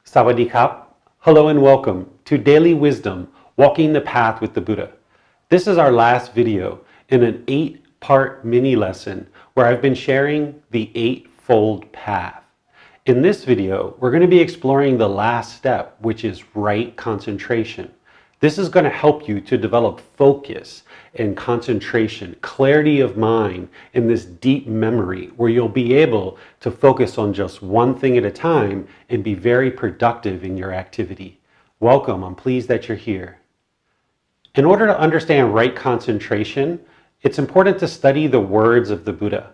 Sawadee-kap. Hello and welcome to Daily Wisdom, Walking the Path with the Buddha. This is our last video in an 8-part mini lesson where I've been sharing the Eightfold Path. In this video, we're going to be exploring the last step, which is right concentration. This is going to help you to develop focus and concentration, clarity of mind in this deep memory where you'll be able to focus on just one thing at a time and be very productive in your activity. Welcome, I'm pleased that you're here. In order to understand right concentration, it's important to study the words of the Buddha.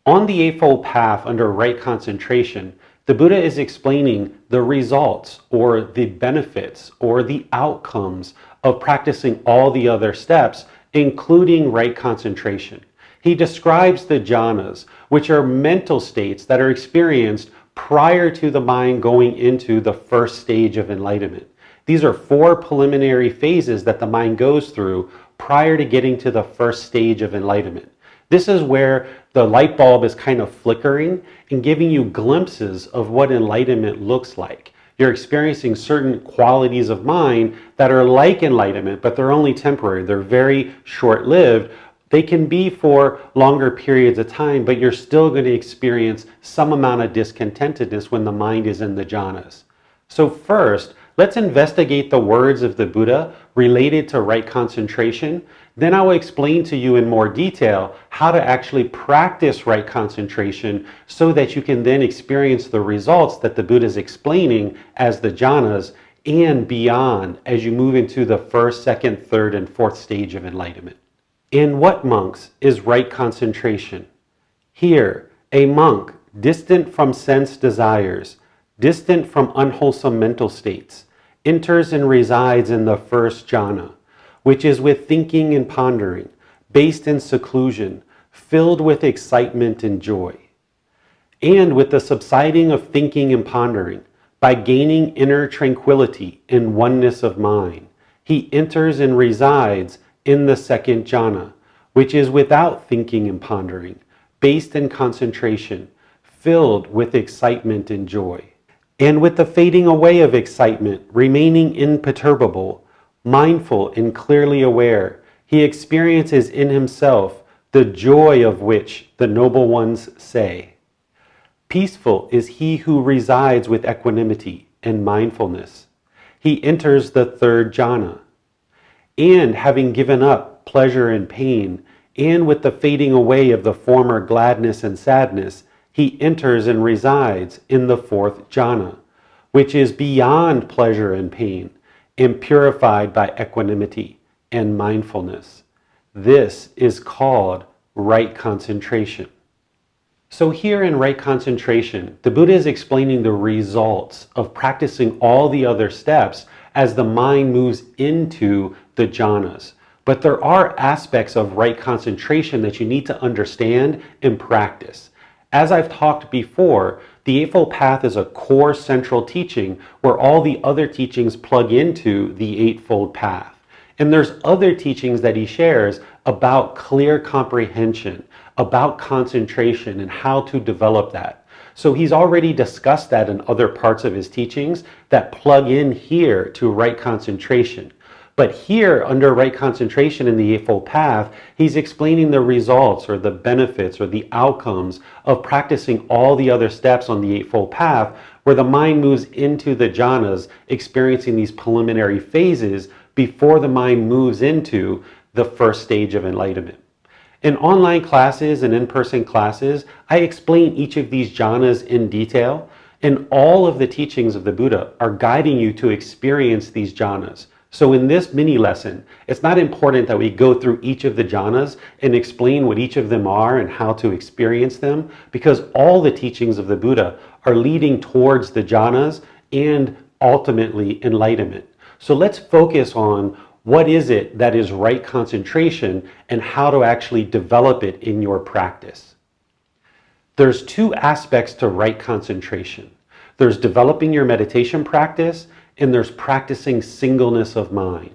On the Eightfold Path under right concentration, the Buddha is explaining the results or the benefits or the outcomes of practicing all the other steps, including right concentration. He describes the jhanas, which are mental states that are experienced prior to the mind going into the first stage of enlightenment. These are 4 preliminary phases that the mind goes through prior to getting to the first stage of enlightenment. This is where the light bulb is kind of flickering and giving you glimpses of what enlightenment looks like. You're experiencing certain qualities of mind that are like enlightenment, but they're only temporary. They're very short-lived. They can be for longer periods of time, but you're still going to experience some amount of discontentedness when the mind is in the jhanas. So first, let's investigate the words of the Buddha related to right concentration. Then I will explain to you in more detail how to actually practice right concentration so that you can then experience the results that the Buddha is explaining as the jhanas and beyond as you move into the first, second, third, and fourth stage of enlightenment. In what, monks, is right concentration? Here, a monk distant from sense desires, distant from unwholesome mental states, enters and resides in the first jhana, which is with thinking and pondering, based in seclusion, filled with excitement and joy. And with the subsiding of thinking and pondering, by gaining inner tranquility and oneness of mind, he enters and resides in the second jhana, which is without thinking and pondering, based in concentration, filled with excitement and joy. And with the fading away of excitement, remaining imperturbable, mindful and clearly aware, he experiences in himself the joy of which the noble ones say. Peaceful is he who resides with equanimity and mindfulness. He enters the third jhana. And having given up pleasure and pain, and with the fading away of the former gladness and sadness, he enters and resides in the fourth jhana, which is beyond pleasure and pain, and purified by equanimity and mindfulness. This is called right concentration. So here in right concentration, the Buddha is explaining the results of practicing all the other steps as the mind moves into the jhanas. But there are aspects of right concentration that you need to understand and practice. As I've talked before, the Eightfold Path is a core central teaching where all the other teachings plug into the Eightfold Path. And there's other teachings that he shares about clear comprehension, about concentration and how to develop that. So he's already discussed that in other parts of his teachings that plug in here to right concentration. But here, under right concentration in the Eightfold Path, he's explaining the results or the benefits or the outcomes of practicing all the other steps on the Eightfold Path, where the mind moves into the jhanas, experiencing these preliminary phases before the mind moves into the first stage of enlightenment. In online classes and in-person classes, I explain each of these jhanas in detail, and all of the teachings of the Buddha are guiding you to experience these jhanas. So in this mini lesson, it's not important that we go through each of the jhanas and explain what each of them are and how to experience them, because all the teachings of the Buddha are leading towards the jhanas and ultimately enlightenment. So let's focus on what is it that is right concentration and how to actually develop it in your practice. There's 2 aspects to right concentration. There's developing your meditation practice, and there's practicing singleness of mind.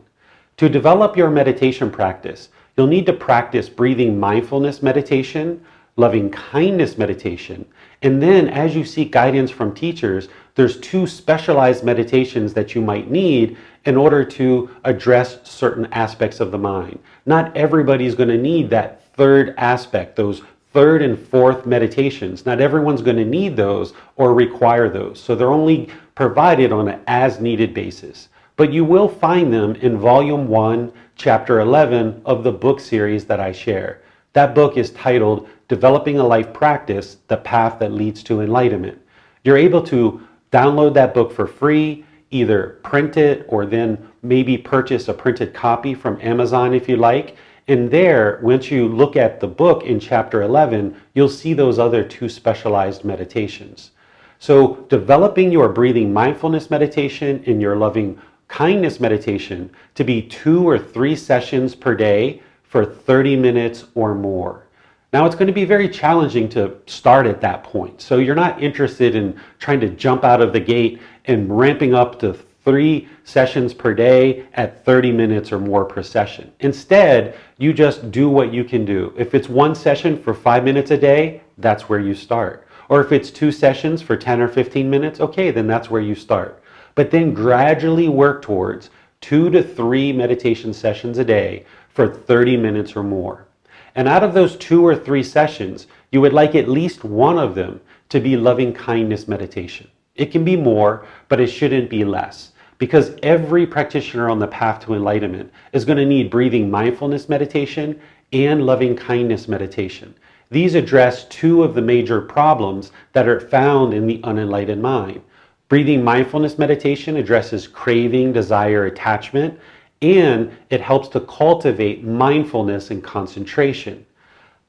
To develop your meditation practice, you'll need to practice breathing mindfulness meditation, loving kindness meditation, and then as you seek guidance from teachers, there's two specialized meditations that you might need in order to address certain aspects of the mind. Not everybody's going to need that third aspect, those third and fourth meditations. Not everyone's going to need those or require those. So they're only provided on an as-needed basis. But you will find them in Volume 1, Chapter 11 of the book series that I share. That book is titled Developing a Life Practice, The Path That Leads to Enlightenment. You're able to download that book for free, either print it or then maybe purchase a printed copy from Amazon if you like. And there, once you look at the book in Chapter 11, you'll see those other two specialized meditations. So developing your breathing mindfulness meditation and your loving kindness meditation to be 2 or 3 sessions per day for 30 minutes or more. Now it's going to be very challenging to start at that point. So you're not interested in trying to jump out of the gate and ramping up to 3 sessions per day at 30 minutes or more per session. Instead, you just do what you can do. If it's 1 session for 5 minutes a day, that's where you start. Or if it's 2 sessions for 10 or 15 minutes, okay, then that's where you start. But then gradually work towards 2 to 3 meditation sessions a day for 30 minutes or more. And out of those 2 or 3 sessions, you would like at least one of them to be loving kindness meditation. It can be more, but it shouldn't be less. Because every practitioner on the path to enlightenment is going to need breathing mindfulness meditation and loving kindness meditation. These address 2 of the major problems that are found in the unenlightened mind. Breathing mindfulness meditation addresses craving, desire, attachment, and it helps to cultivate mindfulness and concentration.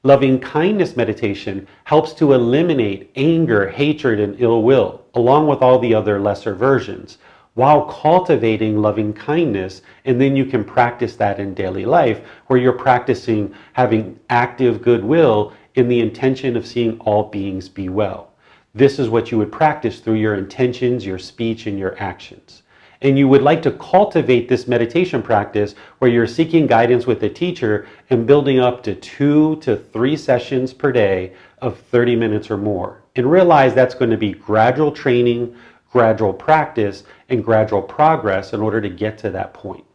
Loving kindness meditation helps to eliminate anger, hatred, and ill will, along with all the other lesser versions, while cultivating loving kindness. And then you can practice that in daily life, where you're practicing having active goodwill in the intention of seeing all beings be well. This is what you would practice through your intentions, your speech, and your actions. And you would like to cultivate this meditation practice where you're seeking guidance with a teacher and building up to 2 to 3 sessions per day of 30 minutes or more. And realize that's going to be gradual training, gradual practice, and gradual progress in order to get to that point.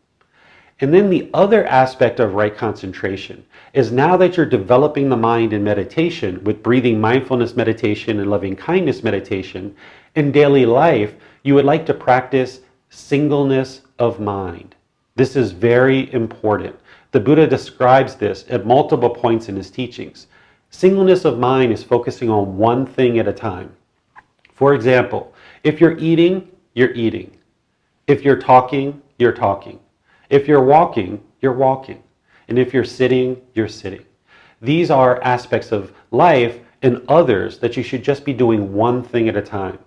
And then the other aspect of right concentration is, now that you're developing the mind in meditation with breathing mindfulness meditation and loving kindness meditation, in daily life, you would like to practice singleness of mind. This is very important. The Buddha describes this at multiple points in his teachings. Singleness of mind is focusing on one thing at a time. For example, if you're eating, you're eating. If you're talking, you're talking. If you're walking, you're walking. And if you're sitting, you're sitting. These are aspects of life and others that you should just be doing one thing at a time.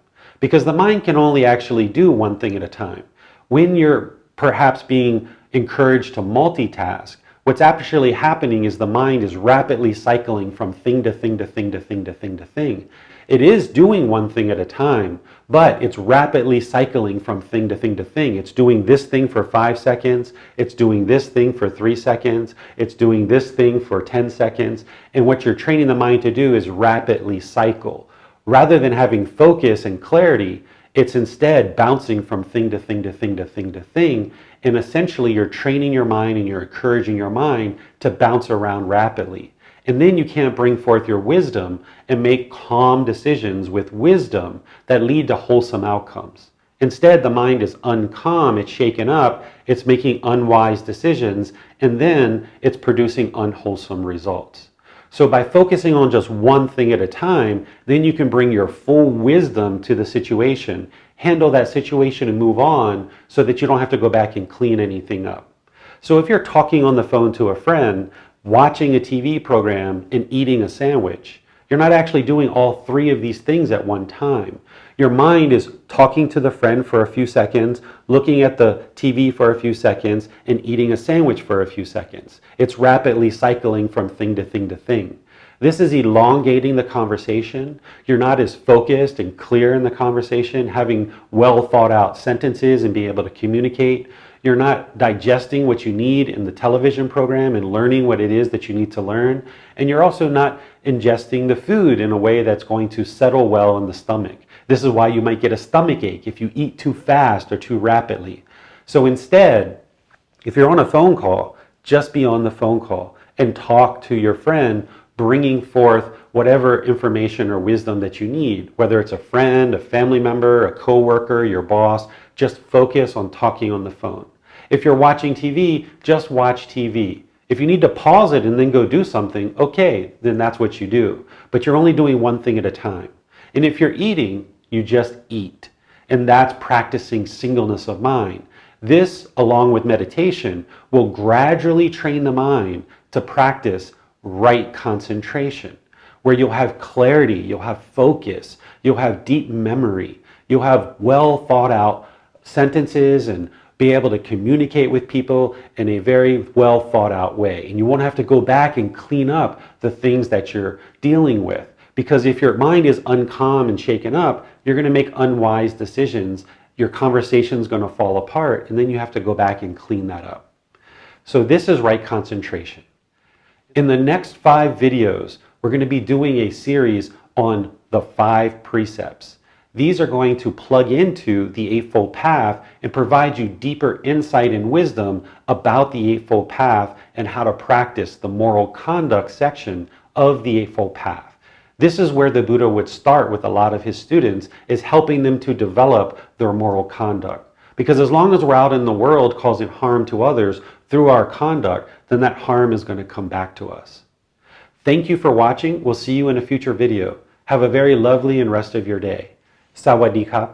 Because the mind can only actually do one thing at a time. When you're perhaps being encouraged to multitask, what's actually happening is the mind is rapidly cycling from thing to thing to thing to thing to thing to thing. It is doing one thing at a time, but it's rapidly cycling from thing to thing to thing. It's doing this thing for 5 seconds, it's doing this thing for 3 seconds, it's doing this thing for 10 seconds, and what you're training the mind to do is rapidly cycle. Rather than having focus and clarity, it's instead bouncing from thing to thing to thing to thing to thing, and essentially you're training your mind and you're encouraging your mind to bounce around rapidly. And then you can't bring forth your wisdom and make calm decisions with wisdom that lead to wholesome outcomes. Instead, the mind is uncalm, it's shaken up, it's making unwise decisions, and then it's producing unwholesome results. So by focusing on just one thing at a time, then you can bring your full wisdom to the situation, handle that situation and move on so that you don't have to go back and clean anything up. So if you're talking on the phone to a friend, watching a TV program, and eating a sandwich, you're not actually doing all 3 of these things at one time. Your mind is talking to the friend for a few seconds, looking at the TV for a few seconds, and eating a sandwich for a few seconds. It's rapidly cycling from thing to thing to thing. This is elongating the conversation. You're not as focused and clear in the conversation, having well thought out sentences and being able to communicate. You're not digesting what you need in the television program and learning what it is that you need to learn. And you're also not ingesting the food in a way that's going to settle well in the stomach. This is why you might get a stomach ache if you eat too fast or too rapidly. So instead, if you're on a phone call, just be on the phone call and talk to your friend, bringing forth whatever information or wisdom that you need, whether it's a friend, a family member, a coworker, your boss. Just focus on talking on the phone. If you're watching TV, just watch TV. If you need to pause it and then go do something, okay, then that's what you do. But you're only doing one thing at a time. And if you're eating, you just eat. And that's practicing singleness of mind. This, along with meditation, will gradually train the mind to practice right concentration, where you'll have clarity, you'll have focus, you'll have deep memory, you'll have well thought out sentences and be able to communicate with people in a very well thought out way. And you won't have to go back and clean up the things that you're dealing with. Because if your mind is uncalm and shaken up, you're going to make unwise decisions. Your conversation's going to fall apart, and then you have to go back and clean that up. So this is right concentration. In the next 5 videos, we're going to be doing a series on the 5 precepts. These are going to plug into the Eightfold Path and provide you deeper insight and wisdom about the Eightfold Path and how to practice the moral conduct section of the Eightfold Path. This is where the Buddha would start with a lot of his students, is helping them to develop their moral conduct. Because as long as we're out in the world causing harm to others through our conduct, then that harm is going to come back to us. Thank you for watching. We'll see you in a future video. Have a very lovely and rest of your day. Sawadee Ka.